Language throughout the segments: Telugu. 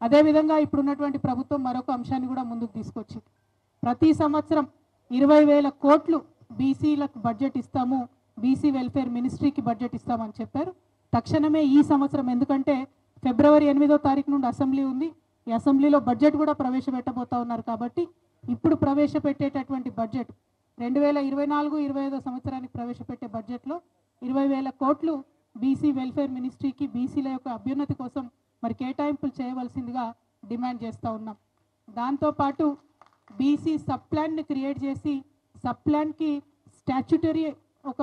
అదేవిధంగా ఇప్పుడున్నటువంటి ప్రభుత్వం మరొక అంశాన్ని కూడా ముందుకు తీసుకొచ్చింది. ప్రతి సంవత్సరం 20,000 కోట్లు బీసీలకు బడ్జెట్ ఇస్తాము, బీసీ వెల్ఫేర్ మినిస్ట్రీకి బడ్జెట్ ఇస్తామని చెప్పారు. తక్షణమే ఈ సంవత్సరం, ఎందుకంటే ఫిబ్రవరి 8వ తారీఖు నుండి అసెంబ్లీ ఉంది, ఈ అసెంబ్లీలో బడ్జెట్ కూడా ప్రవేశపెట్టబోతా ఉన్నారు. కాబట్టి ఇప్పుడు ప్రవేశపెట్టేటటువంటి బడ్జెట్ 2024-25 సంవత్సరానికి ప్రవేశపెట్టే బడ్జెట్లో 20,000 కోట్లు బీసీ వెల్ఫేర్ మినిస్ట్రీకి, బీసీల యొక్క అభ్యున్నతి కోసం మరి కేటాయింపులు చేయవలసిందిగా డిమాండ్ చేస్తూ ఉన్నాం. దాంతోపాటు బీసీ సబ్ ప్లాన్ని క్రియేట్ చేసి సబ్ ప్లాన్కి స్టాచ్యుటరీ ఒక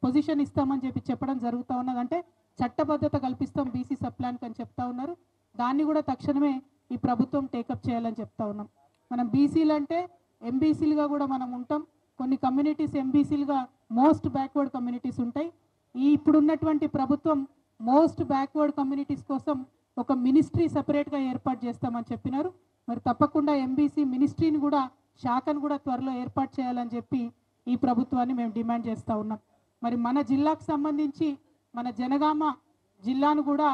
పొజిషన్ ఇస్తామని చెప్పడం జరుగుతూ ఉన్నది. అంటే చట్టబద్ధత కల్పిస్తాం బీసీ సబ్ ప్లాన్కి అని చెప్తా ఉన్నారు. దాన్ని కూడా తక్షణమే ఈ ప్రభుత్వం టేకప్ చేయాలని చెప్తా ఉన్నాం. మనం బీసీలు అంటే ఎంబీసీలుగా కూడా మనం ఉంటాం. కొన్ని కమ్యూనిటీస్ ఎంబీసీలుగా మోస్ట్ బ్యాక్వర్డ్ కమ్యూనిటీస్ ఉంటాయి. ఈ ఇప్పుడున్నటువంటి ప్రభుత్వం మోస్ట్ బ్యాక్వర్డ్ కమ్యూనిటీస్ కోసం ఒక మినిస్ట్రీ సపరేట్గా ఏర్పాటు చేస్తామని చెప్పినారు. మరి తప్పకుండా ఎంబీసీ మినిస్ట్రీని కూడా, శాఖను కూడా త్వరలో ఏర్పాటు చేయాలని చెప్పి ఈ ప్రభుత్వాన్ని మేము డిమాండ్ చేస్తూ ఉన్నాం. మరి మన జిల్లాకు సంబంధించి మన జనగామ జిల్లాను కూడా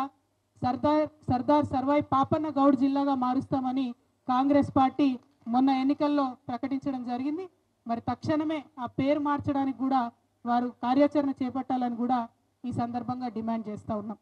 సర్దార్ సర్వాయి పాపన్న గౌడ్ జిల్లాగా మారుస్తామని కాంగ్రెస్ పార్టీ మొన్న ఎన్నికల్లో ప్రకటించడం జరిగింది. మరి తక్షణమే ఆ పేరు మార్చడానికి కూడా వారు కార్యాచరణ చేపట్టాలని కూడా ఈ సందర్భంగా డిమాండ్ చేస్తూ ఉన్నాం.